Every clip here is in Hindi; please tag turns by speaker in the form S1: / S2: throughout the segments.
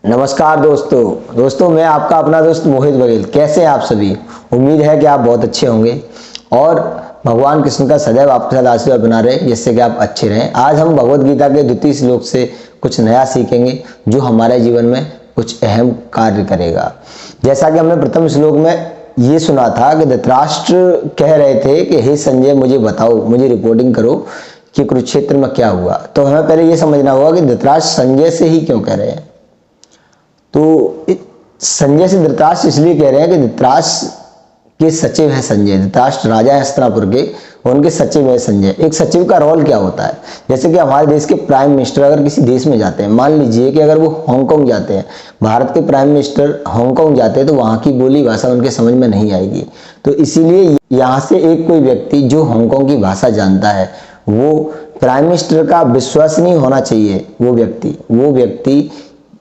S1: नमस्कार दोस्तों मैं आपका अपना दोस्त मोहित बघेल। कैसे हैं आप सभी? उम्मीद है कि आप बहुत अच्छे होंगे और भगवान कृष्ण का सदैव आपके साथ आशीर्वाद बना रहे जिससे कि आप अच्छे रहें। आज हम भगवद गीता के द्वितीय श्लोक से कुछ नया सीखेंगे जो हमारे जीवन में कुछ अहम कार्य करेगा। जैसा कि हमने प्रथम श्लोक में ये सुना था कि धृतराष्ट्र कह रहे थे कि हे संजय, मुझे बताओ, मुझे रिपोर्टिंग करो कि कुरुक्षेत्र में क्या हुआ। तो हमें पहले ये समझना होगा कि धृतराष्ट्र संजय से ही क्यों कह रहे हैं। तो संजय से धृतराष्ट्र इसलिए कह रहे हैं कि धृतराष्ट्र के सचिव है संजय। धृतराष्ट्र राजा है हस्तिनापुर के, उनके सचिव है संजय। एक सचिव का रोल क्या होता है? जैसे कि हमारे देश के प्राइम मिनिस्टर अगर किसी देश में जाते हैं, मान लीजिए कि अगर वो हांगकांग जाते हैं, भारत के प्राइम मिनिस्टर हांगकांग जाते हैं, तो वहाँ की बोली भाषा उनके समझ में नहीं आएगी। तो इसीलिए यहाँ से एक कोई व्यक्ति जो हांगकांग की भाषा जानता है, वो प्राइम मिनिस्टर का विश्वास नहीं होना चाहिए। वो व्यक्ति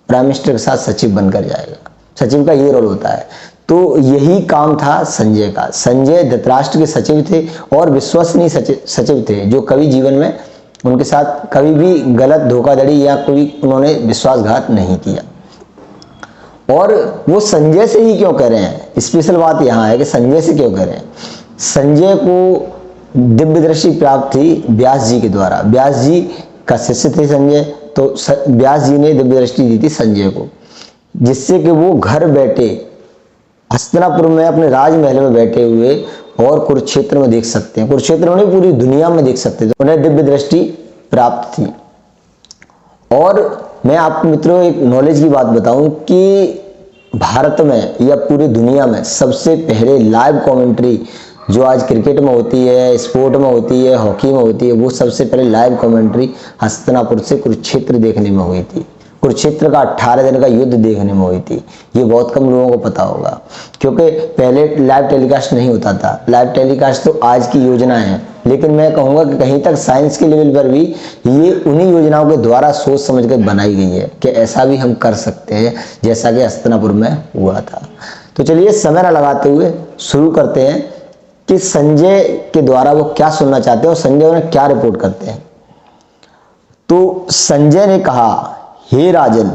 S1: प्राइम मिनिस्टर के साथ सचिव बनकर जाएगा। सचिव का ये रोल होता है। तो यही काम था संजय का। संजय धृतराष्ट्र के सचिव थे और विश्वसनीय सचिव थे, जो कभी जीवन में उनके साथ कभी भी गलत धोखाधड़ी या कोई उन्होंने विश्वासघात नहीं किया। और वो संजय से ही क्यों कह रहे हैं? स्पेशल बात यहाँ है कि संजय से क्यों कह रहे हैं। संजय को दिव्य दृष्टि प्राप्त थी व्यास जी के द्वारा। व्यास जी का शिष्य थे संजय, तो व्यास जी ने दिव्य दृष्टि दी थी संजय को, जिससे कि वो घर बैठे हस्तिनापुर में अपने राजमहल में बैठे हुए और कुरुक्षेत्र में देख सकते हैं। कुरुक्षेत्र में पूरी दुनिया में देख सकते थे। उन्हें दिव्य दृष्टि प्राप्त थी। और मैं आपको मित्रों एक नॉलेज की बात बताऊं कि भारत में या पूरी दुनिया में सबसे पहले लाइव कमेंट्री जो आज क्रिकेट में होती है, स्पोर्ट में होती है, हॉकी में होती है, वो सबसे पहले लाइव कमेंट्री हस्तिनापुर से कुरुक्षेत्र देखने में हुई थी। कुरुक्षेत्र का 18 दिन का युद्ध देखने में हुई थी। ये बहुत कम लोगों को पता होगा, क्योंकि पहले लाइव टेलीकास्ट नहीं होता था। लाइव टेलीकास्ट तो आज की योजना है, लेकिन मैं कहूँगा कि कहीं तक साइंस के लेवल पर भी ये उन्हीं योजनाओं के द्वारा सोच समझ कर बनाई गई है कि ऐसा भी हम कर सकते हैं, जैसा कि हस्तिनापुर में हुआ था। तो चलिए समय न लगाते हुए शुरू करते हैं कि संजय के द्वारा वो क्या सुनना चाहते हैं और संजय उन्हें क्या रिपोर्ट करते हैं। तो संजय ने कहा, हे राजन,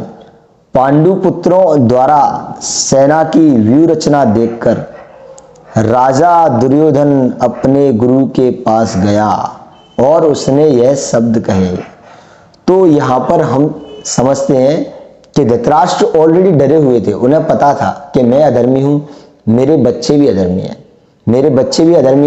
S1: पांडु पुत्रों द्वारा सेना की व्यू रचना देखकर राजा दुर्योधन अपने गुरु के पास गया और उसने यह शब्द कहे। तो यहाँ पर हम समझते हैं कि धृतराष्ट्र ऑलरेडी डरे हुए थे। उन्हें पता था कि मैं अधर्मी हूँ, मेरे बच्चे भी अधर्मी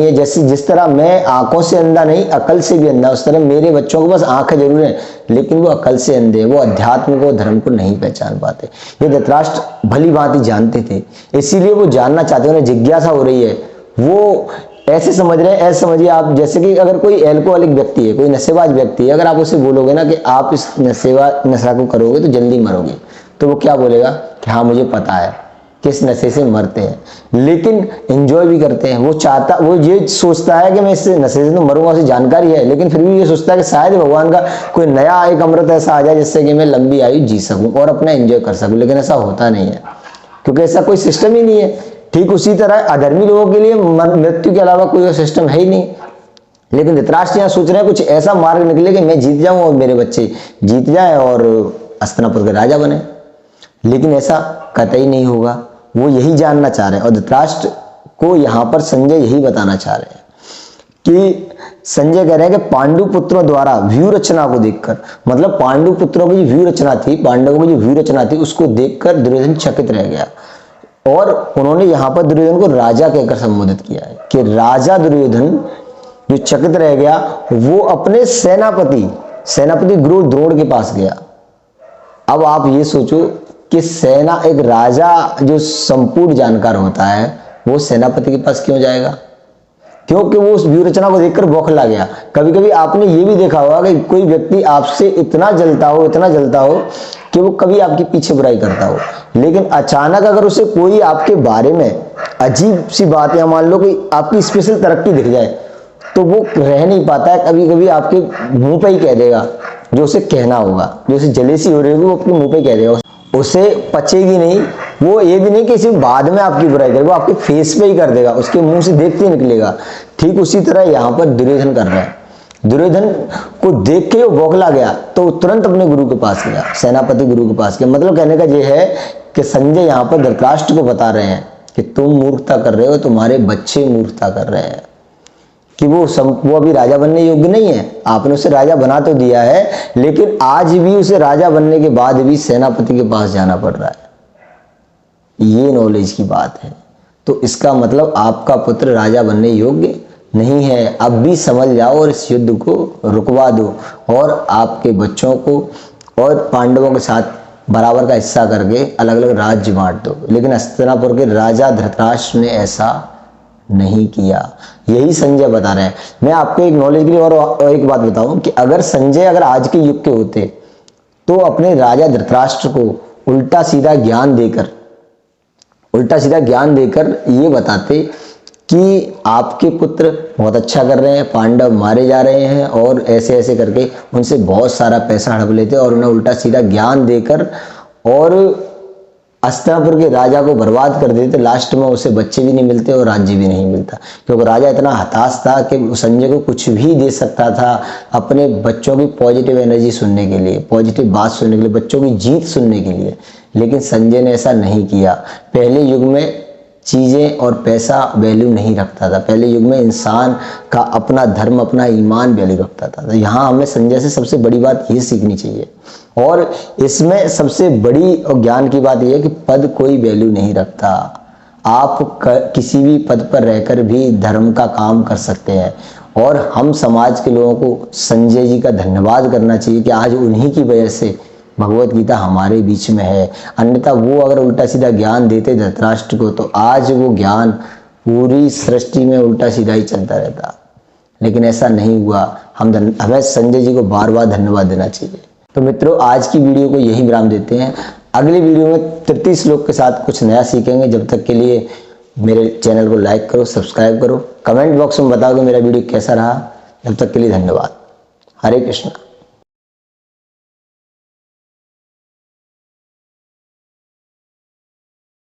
S1: हैं। जैसे जिस तरह मैं आंखों से अंधा नहीं, अकल से भी अंधा, उस तरह मेरे बच्चों को बस आंखें जरूर हैं, लेकिन वो अकल से अंधे, वो अध्यात्म को, धर्म को नहीं पहचान पाते। ये धृतराष्ट्र भली भांति जानते थे, इसीलिए वो जानना चाहते, उन्हें जिज्ञासा हो रही है। वो ऐसे समझ रहे हैं, ऐसे समझिए आप, जैसे कि अगर कोई एल्कोहलिक व्यक्ति है, कोई नशेबाज व्यक्ति है, अगर आप उसे बोलोगे ना कि आप इस नशा को करोगे तो जल्दी मरोगे, तो वो क्या बोलेगा कि हाँ मुझे पता है किस नशे से मरते हैं, लेकिन एंजॉय भी करते हैं। वो ये सोचता है कि मैं इस नशे से तो मरूंगा, उसे जानकारी है, लेकिन फिर भी ये सोचता है कि शायद भगवान का कोई नया एक अमृत ऐसा आ जाए जिससे कि मैं लंबी आयु जी सकूं और अपना एंजॉय कर सकूं। लेकिन ऐसा होता नहीं है, क्योंकि ऐसा कोई सिस्टम ही नहीं है। ठीक उसी तरह अधर्मी लोगों के लिए मृत्यु के अलावा कोई सिस्टम है ही नहीं। लेकिन धृतराष्ट्र यहाँ सोच रहे हैं कुछ ऐसा मार्ग निकले कि मैं जीत जाऊं और मेरे बच्चे जीत जाए और हस्तिनापुर के राजा बने, लेकिन ऐसा कतई नहीं होगा। वो यही जानना चाह रहे हैं और धृतराष्ट्र को यहाँ पर संजय यही बताना चाह रहे हैं कि संजय कह रहे हैं कि पांडु पुत्रों द्वारा व्यू रचना को देखकर, मतलब पांडु पुत्रों की जो व्यू रचना थी, पांडवों की जो व्यू रचना थी, उसको देखकर दुर्योधन चकित रह गया। और उन्होंने यहाँ पर दुर्योधन को राजा कहकर संबोधित किया है कि राजा दुर्योधन जो चकित रह गया, वो अपने सेनापति गुरु द्रोण के पास गया। अब आप ये सोचो कि एक राजा जो संपूर्ण जानकार होता है, वो सेनापति के पास क्यों जाएगा? क्योंकि वो उस व्यू रचना को देखकर बौखला गया। कभी कभी आपने ये भी देखा होगा कि कोई व्यक्ति आपसे इतना जलता हो कि वो कभी आपके पीछे बुराई करता हो, लेकिन अचानक अगर उसे कोई आपके बारे में अजीब सी बात, या मान लो कोई आपकी स्पेशल तरक्की दिख जाए, तो वो रह नहीं पाता है, कभी कभी आपके मुंह पे ही कह देगा जो उसे कहना होगा। जो उसे जलेसी हो रही होगी वो अपने मुंह पे कह देगा, उसे पचेगी नहीं। वो ये भी नहीं कि सिर्फ बाद में आपकी बुराई करे, वो आपके फेस पे ही कर देगा, उसके मुंह से देखते ही निकलेगा। ठीक उसी तरह यहाँ पर दुर्योधन कर रहा है। दुर्योधन को देख के वो बौखला गया तो तुरंत अपने गुरु के पास गया, सेनापति गुरु के पास गया। मतलब कहने का ये है कि संजय यहाँ पर धृतराष्ट्र को बता रहे हैं कि तुम मूर्खता कर रहे हो, तुम्हारे बच्चे मूर्खता कर रहे हैं, कि वो अभी राजा बनने योग्य नहीं है। आपने उसे राजा बना तो दिया है, लेकिन आज भी उसे राजा बनने के बाद भी सेनापति के पास जाना पड़ रहा है। ये नॉलेज की बात है। तो इसका मतलब आपका पुत्र राजा बनने योग्य नहीं है। अब भी समझ जाओ और इस युद्ध को रुकवा दो और आपके बच्चों को और पांडवों के साथ बराबर का हिस्सा करके अलग अलग राज्य बांट दो। लेकिन हस्तिनापुर के राजा धृतराष्ट्र ने ऐसा नहीं किया। यही संजय बता रहे हैं। मैं आपको एक नॉलेज के लिए और एक बात बताऊं कि अगर आज के युग के होते तो अपने राजा धृतराष्ट्र को उल्टा सीधा ज्ञान देकर ये बताते कि आपके पुत्र बहुत अच्छा कर रहे हैं, पांडव मारे जा रहे हैं, और ऐसे ऐसे करके उनसे बहुत सारा पैसा हड़प लेते और उन्हें उल्टा सीधा ज्ञान देकर और हस्तिनापुर के राजा को बर्बाद कर देते। लास्ट में उसे बच्चे भी नहीं मिलते और राज्य भी नहीं मिलता, क्योंकि राजा इतना हताश था कि संजय को कुछ भी दे सकता था अपने बच्चों की पॉजिटिव एनर्जी सुनने के लिए, पॉजिटिव बात सुनने के लिए, बच्चों की जीत सुनने के लिए। लेकिन संजय ने ऐसा नहीं किया। पहले युग में चीज़ें और पैसा वैल्यू नहीं रखता था। पहले युग में इंसान का अपना धर्म, अपना ईमान वैल्यू रखता था। तो यहाँ हमें संजय से सबसे बड़ी बात ये सीखनी चाहिए। और इसमें सबसे बड़ी और ज्ञान की बात यह है कि पद कोई वैल्यू नहीं रखता। आप किसी भी पद पर रहकर भी धर्म का काम कर सकते हैं। और हम समाज के लोगों को संजय जी का धन्यवाद करना चाहिए कि आज उन्हीं की वजह से भगवत गीता हमारे बीच में है। अन्यथा वो अगर उल्टा सीधा ज्ञान देते धृतराष्ट्र को तो आज वो ज्ञान पूरी सृष्टि में उल्टा सीधा ही चलता रहता। लेकिन ऐसा नहीं हुआ। हमें संजय जी को बार बार धन्यवाद देना चाहिए। तो मित्रों, आज की वीडियो को यही विराम देते हैं। अगली वीडियो में तृतीय श्लोक के साथ कुछ नया सीखेंगे। जब तक के लिए मेरे चैनल को लाइक करो, सब्सक्राइब करो, कमेंट बॉक्स में बताओ कि मेरा वीडियो कैसा रहा। जब तक के लिए धन्यवाद। हरे कृष्णा।